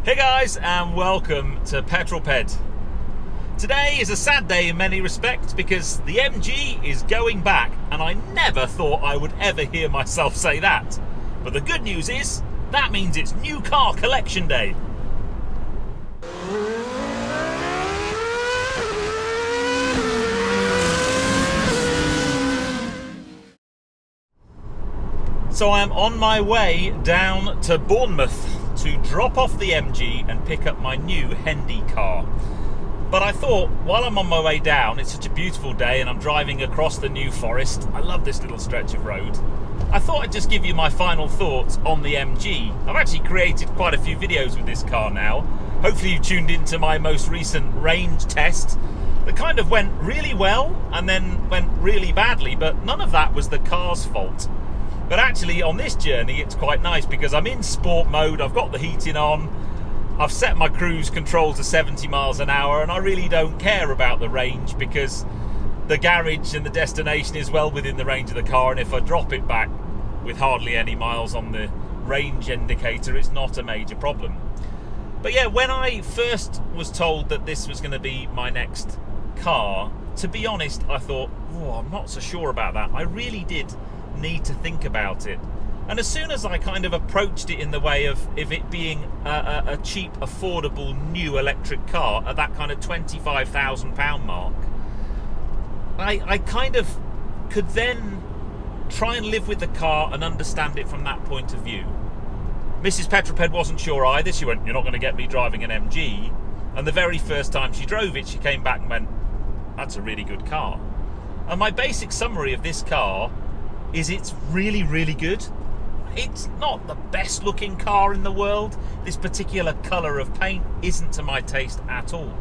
Hey guys, and welcome to Petrol Ped. Today is a sad day in many respects because the MG is going back, and I never thought I would ever hear myself say that. But the good news is, that means it's new car collection day. So I am on my way down to Bournemouth to drop off the MG and pick up my new Hendy car. But I thought, while I'm on my way down, it's such a beautiful day and I'm driving across the New Forest. I love this little stretch of road. I thought I'd just give you my final thoughts on the MG. I've actually created quite a few videos with this car now. Hopefully you tuned into my most recent range test that kind of went really well and then went really badly, but none of that was the car's fault. But actually on this journey it's quite nice because I'm in sport mode, I've got the heating on, I've set my cruise control to 70 miles an hour, and I really don't care about the range because the garage and the destination is well within the range of the car, and if I drop it back with hardly any miles on the range indicator, it's not a major problem. But yeah, when I first was told that this was going to be my next car, to be honest, I thought, oh, I'm not so sure about that. I really did need to think about it. And as soon as I kind of approached it in the way of it being a cheap, affordable, new electric car at that kind of £25,000 mark, I kind of could then try and live with the car and understand it from that point of view. Mrs. Petrol Ped wasn't sure either. She went, "You're not going to get me driving an MG." And the very first time she drove it, she came back and went, "That's a really good car." And my basic summary of this car is it's really, really good. It's not the best looking car in the world. This particular colour of paint isn't to my taste at all.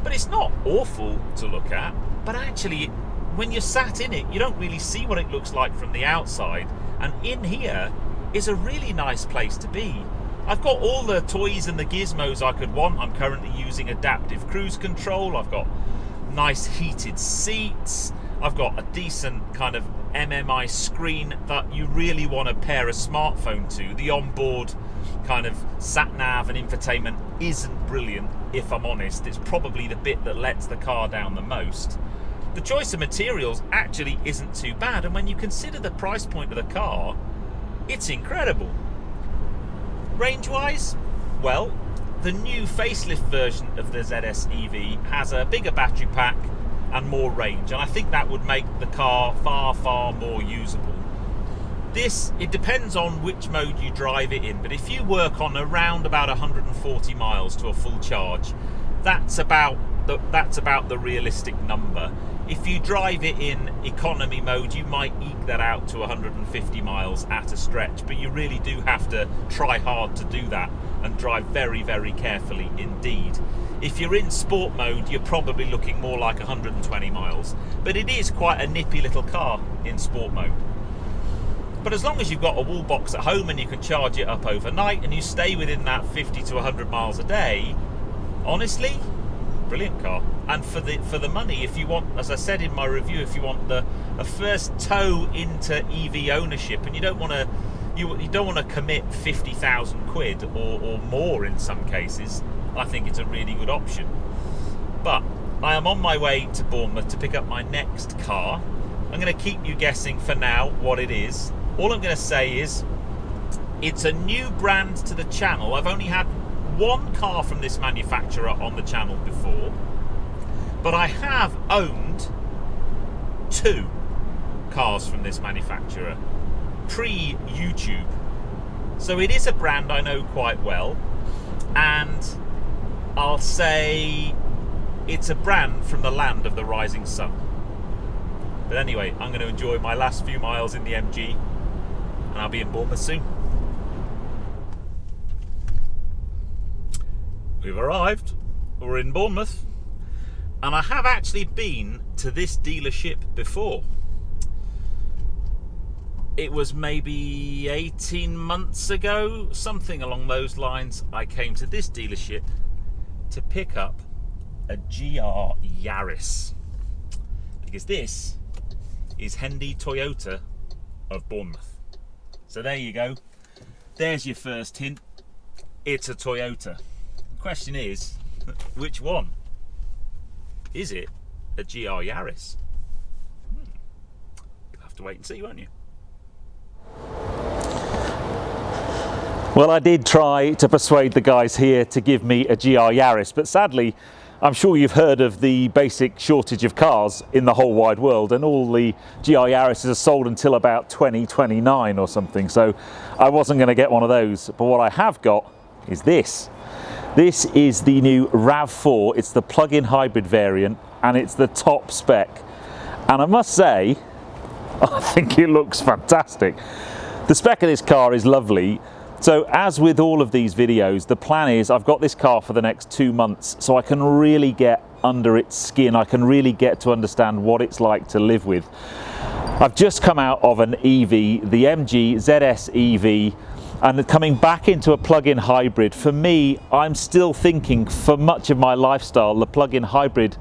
But it's not awful to look at. But actually, when you're sat in it, you don't really see what it looks like from the outside. And in here is a really nice place to be. I've got all the toys and the gizmos I could want. I'm currently using adaptive cruise control. I've got nice heated seats. I've got a decent kind of MMI screen that you really want to pair a smartphone to. The onboard kind of sat-nav and infotainment isn't brilliant, if I'm honest. It's probably the bit that lets the car down the most. The choice of materials actually isn't too bad, and when you consider the price point of the car, it's incredible. Range-wise, well, the new facelift version of the ZS EV has a bigger battery pack and more range, and I think that would make the car far, far more usable. It depends on which mode you drive it in, but if you work on around about 140 miles to a full charge, that's about the realistic number. If you drive it in economy mode, you might eke that out to 150 miles at a stretch, but you really do have to try hard to do that and drive very, very carefully indeed. If you're in sport mode, you're probably looking more like 120 miles, but it is quite a nippy little car in sport mode. But as long as you've got a wall box at home and you can charge it up overnight and you stay within that 50 to 100 miles a day, honestly, brilliant car. And for the money, if you want, as I said in my review, if you want a first toe into EV ownership, and you don't want to commit 50,000 quid or more in some cases, I think it's a really good option. But I am on my way to Bournemouth to pick up my next car. I'm going to keep you guessing for now what it is. All I'm going to say is it's a new brand to the channel. I've only had one car from this manufacturer on the channel before, but I have owned 2 cars from this manufacturer pre-YouTube. So it is a brand I know quite well, and I'll say it's a brand from the land of the rising sun. But anyway, I'm going to enjoy my last few miles in the MG, and I'll be in Bournemouth soon. We've arrived. We're in Bournemouth, and I have actually been to this dealership before. It was maybe 18 months ago, something along those lines. I came to this dealership to pick up a GR Yaris, because this is Hendy Toyota of Bournemouth. So there you go. There's your first hint. it's a Toyota. The question is, which one? Is it a GR Yaris? You'll have to wait and see, won't you? Well, I did try to persuade the guys here to give me a GR Yaris, but sadly, I'm sure you've heard of the basic shortage of cars in the whole wide world, and all the GR Yarises are sold until about 2029 or something, so I wasn't going to get one of those. But what I have got is this. This is the new RAV4. It's the plug-in hybrid variant, and it's the top spec. And I must say, I think it looks fantastic. The spec of this car is lovely. So as with all of these videos, the plan is I've got this car for the next 2 months, so I can really get under its skin. I can really get to understand what it's like to live with. I've just come out of an EV, the MG ZS EV, and coming back into a plug-in hybrid. For me, I'm still thinking for much of my lifestyle, the plug-in hybrid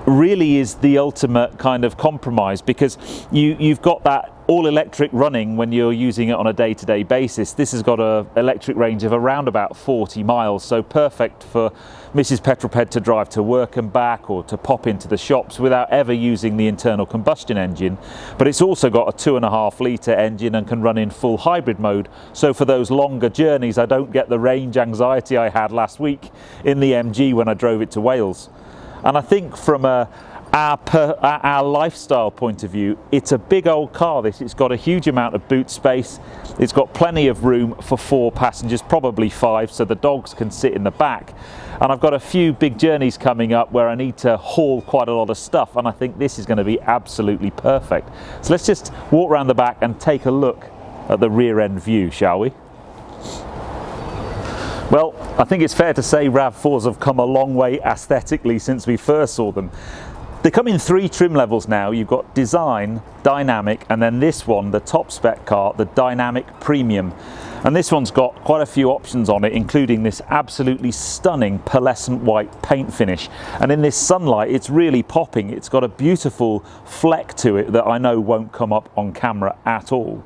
really is the ultimate kind of compromise, because you've got that all-electric running when you're using it on a day-to-day basis. This has got an electric range of around about 40 miles, so perfect for Mrs. Petrol Ped to drive to work and back, or to pop into the shops without ever using the internal combustion engine. But it's also got a 2.5 litre engine and can run in full hybrid mode, so for those longer journeys I don't get the range anxiety I had last week in the MG when I drove it to Wales. And I think from our lifestyle point of view, it's a big old car this. It's got a huge amount of boot space. It's got plenty of room for 4 passengers, probably 5, so the dogs can sit in the back. And I've got a few big journeys coming up where I need to haul quite a lot of stuff, and I think this is going to be absolutely perfect. So let's just walk around the back and take a look at the rear end view, shall we? Well, I think it's fair to say RAV4s have come a long way aesthetically since we first saw them. They come in 3 trim levels now. You've got Design, Dynamic, and then this one, the top spec car, the Dynamic Premium. And this one's got quite a few options on it, including this absolutely stunning pearlescent white paint finish. And in this sunlight, it's really popping. It's got a beautiful fleck to it that I know won't come up on camera at all.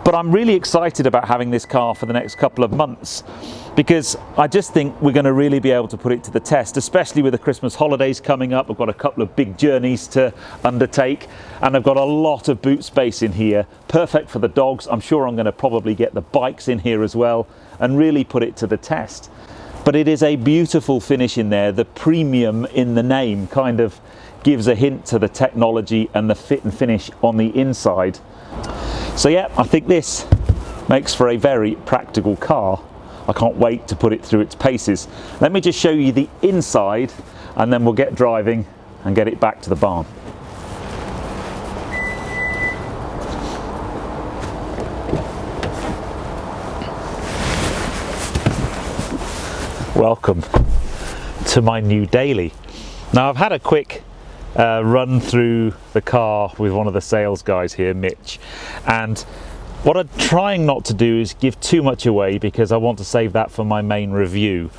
But I'm really excited about having this car for the next couple of months, because I just think we're going to really be able to put it to the test, especially with the Christmas holidays coming up. I've got a couple of big journeys to undertake, and I've got a lot of boot space in here, perfect for the dogs. I'm sure I'm going to probably get the bikes in here as well and really put it to the test. But it is a beautiful finish in there. The premium in the name kind of gives a hint to the technology and the fit and finish on the inside. So yeah, I think this makes for a very practical car. I can't wait to put it through its paces. Let me just show you the inside, and then we'll get driving and get it back to the barn. Welcome to my new daily. Now, I've had a quick run through the car with one of the sales guys here, Mitch, and what I'm trying not to do is give too much away, because I want to save that for my main review.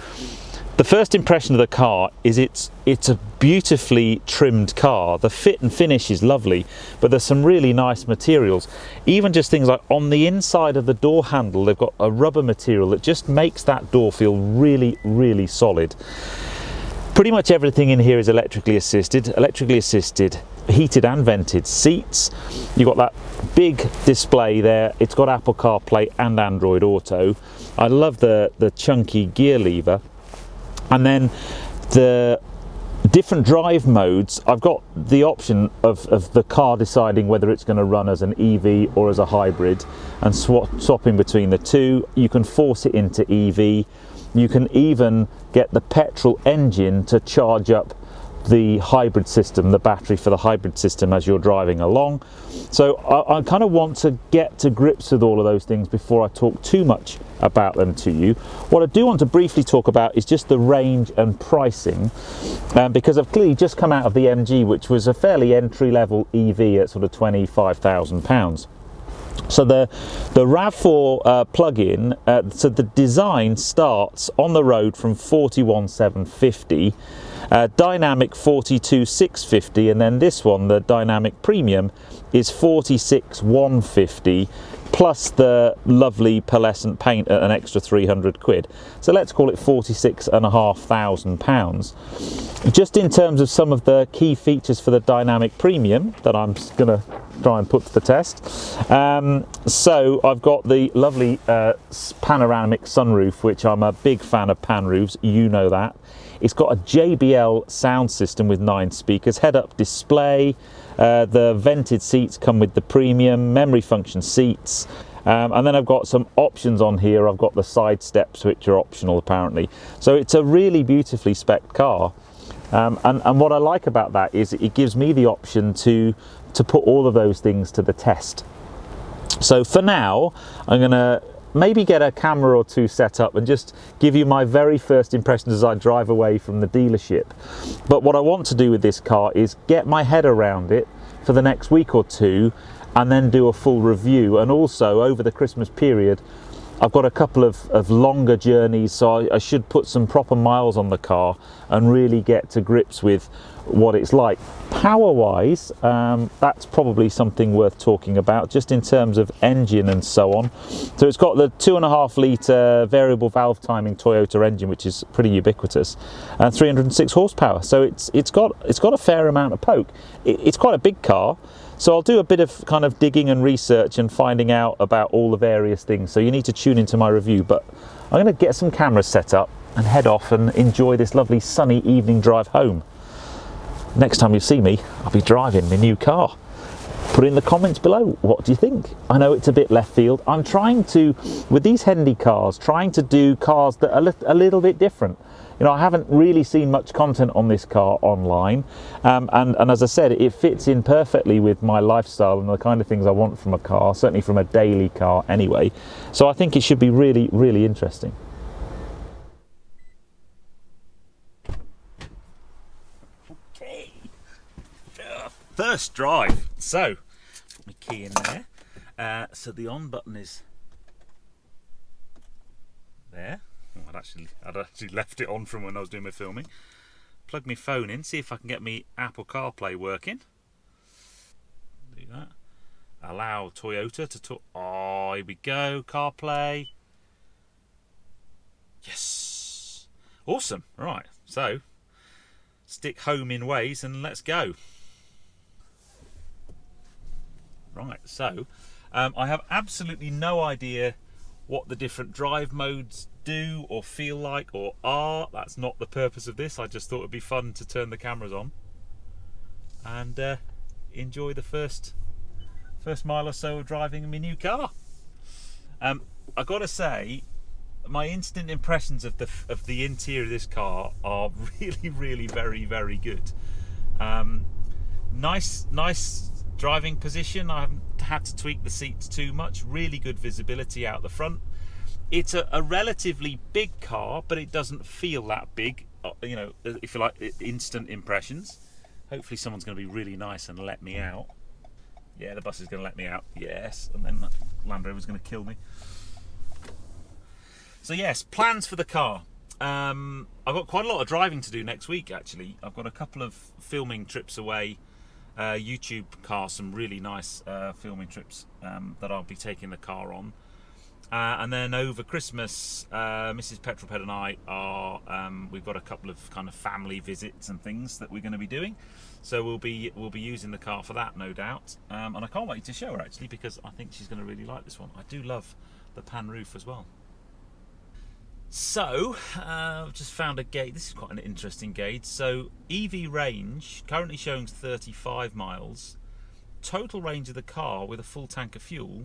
The first impression of the car is it's a beautifully trimmed car. The fit and finish is lovely, but there's some really nice materials. Even just things like on the inside of the door handle, they've got a rubber material that just makes that door feel really, really solid. Pretty much everything in here is electrically assisted, heated and vented seats. You've got that big display there. It's got Apple CarPlay and Android Auto. I love the chunky gear lever. And then the different drive modes, I've got the option of the car deciding whether it's going to run as an EV or as a hybrid, and swapping between the two. You can force it into EV. You can even get the petrol engine to charge up the hybrid system, the battery for the hybrid system, as you're driving along. So I kind of want to get to grips with all of those things before I talk too much about them to you. What I do want to briefly talk about is just the range and pricing, because I've clearly just come out of the MG, which was a fairly entry-level EV at sort of £25,000. So the RAV4 plug-in, so the design starts on the road from 41,750, Dynamic 42,650, and then this one, the Dynamic Premium, is 46,150. plus the lovely pearlescent paint at an extra 300 quid. So let's call it £46,500. Just in terms of some of the key features for the Dynamic Premium that I'm going to try and put to the test. So I've got the lovely panoramic sunroof, which I'm a big fan of pan roofs, you know that. It's got a JBL sound system with 9 speakers, head-up display. The vented seats come with the premium, memory function seats. And then I've got some options on here. I've got the side steps, which are optional apparently. So it's a really beautifully spec'd car. And what I like about that is it gives me the option to put all of those things to the test. So for now, I'm going to maybe get a camera or two set up and just give you my very first impressions as I drive away from the dealership. But what I want to do with this car is get my head around it for the next week or two and then do a full review. And also over the Christmas period, I've got a couple of longer journeys, so I should put some proper miles on the car and really get to grips with what it's like. Power-wise, that's probably something worth talking about, just in terms of engine and so on. So it's got the 2.5 litre variable valve timing Toyota engine, which is pretty ubiquitous, and 306 horsepower. So it's got a fair amount of poke. It's quite a big car. So I'll do a bit of kind of digging and research and finding out about all the various things. So you need to tune into my review, but I'm going to get some cameras set up and head off and enjoy this lovely sunny evening drive home. Next time you see me, I'll be driving my new car. Put in the comments below, what do you think? I know it's a bit left field. I'm trying to, with these Hendy cars, trying to do cars that are a little bit different. You know, I haven't really seen much content on this car online, and as I said, it fits in perfectly with my lifestyle and the kind of things I want from a car, certainly from a daily car anyway. So I think it should be really, really interesting. Okay, first drive. So, put my key in there. So the on button is there. I'd actually left it on from when I was doing my filming. Plug my phone in, see if I can get me Apple CarPlay working. Do that. Allow Toyota to talk. Oh, here we go. CarPlay. Yes. Awesome. Right. So, stick home in Waze and let's go. Right. So, I have absolutely no idea what the different drive modes do or feel like or are. That's not the purpose of this. I just thought it'd be fun to turn the cameras on and enjoy the first mile or so of driving in my new car. I've got to say, my instant impressions of the interior of this car are really, really very, very good. Nice driving position. I haven't had to tweak the seats too much. Really good visibility out the front. It's a relatively big car, but it doesn't feel that big. You know, if you like, instant impressions. Hopefully someone's going to be really nice and let me out. Yeah, the bus is going to let me out. Yes, and then that Land Rover's going to kill me. So yes, plans for the car. I've got quite a lot of driving to do next week, actually. I've got a couple of filming trips away. YouTube car, some really nice filming trips that I'll be taking the car on. And then over Christmas, Mrs. Petrol Ped and I are, we've got a couple of kind of family visits and things that we're going to be doing. So we'll be using the car for that, no doubt. And I can't wait to show her, actually, because I think she's going to really like this one. I do love the pan roof as well. So, I've just found a gauge. This is quite an interesting gauge. So, EV range, currently showing 35 miles. Total range of the car with a full tank of fuel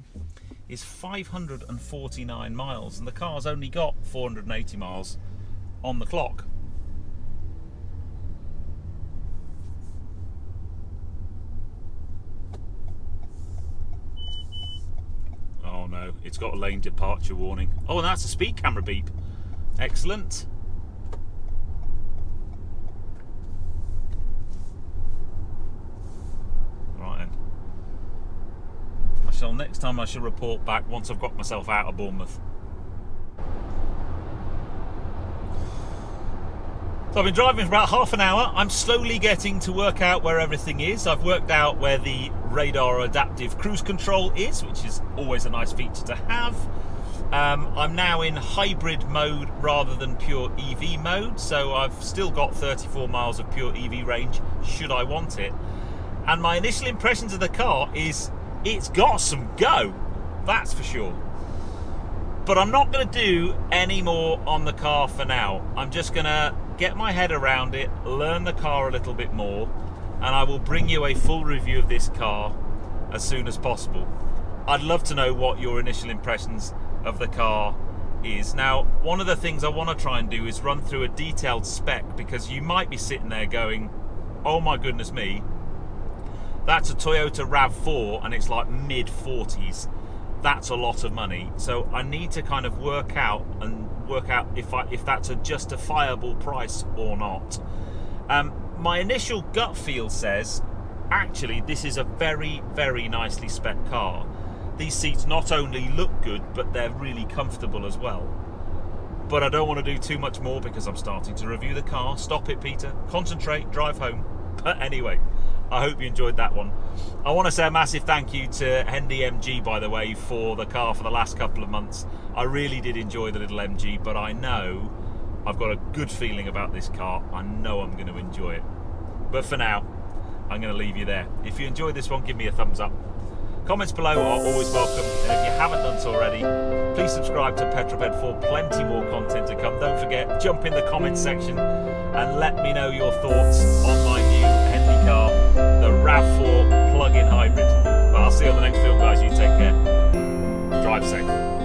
is 549 miles. And the car's only got 480 miles on the clock. Oh no, it's got a lane departure warning. Oh, and that's a speed camera beep. Excellent. Right then. Next time I shall report back once I've got myself out of Bournemouth. So I've been driving for about half an hour. I'm slowly getting to work out where everything is. I've worked out where the radar adaptive cruise control is, which is always a nice feature to have. I'm now in hybrid mode rather than pure EV mode, so I've still got 34 miles of pure EV range should I want it. And my initial impressions of the car is it's got some go, that's for sure. But I'm not going to do any more on the car for now. I'm just going to get my head around it, learn the car a little bit more, and I will bring you a full review of this car as soon as possible. I'd love to know what your initial impressions of the car is. Now, one of the things I want to try and do is run through a detailed spec, because you might be sitting there going, oh my goodness me, that's a Toyota RAV4 and it's like mid-40s. That's a lot of money. So I need to kind of work out if that's a justifiable price or not. My initial gut feel says, actually, this is a very, very nicely spec car. These seats not only look good, but they're really comfortable as well. But I don't want to do too much more because I'm starting to review the car. Stop it, Peter. Concentrate, drive home. But anyway, I hope you enjoyed that one. I want to say a massive thank you to Hendy MG, by the way, for the car for the last couple of months. I really did enjoy the little MG, but I know I've got a good feeling about this car. I know I'm going to enjoy it. But for now, I'm going to leave you there. If you enjoyed this one, give me a thumbs up. Comments below are always welcome, and if you haven't done so already, please subscribe to Petrol Ped for plenty more content to come. Don't forget, jump in the comments section and let me know your thoughts on my new Hendy car, the RAV4 plug-in hybrid. But I'll see you on the next film, guys. You take care. Drive safe.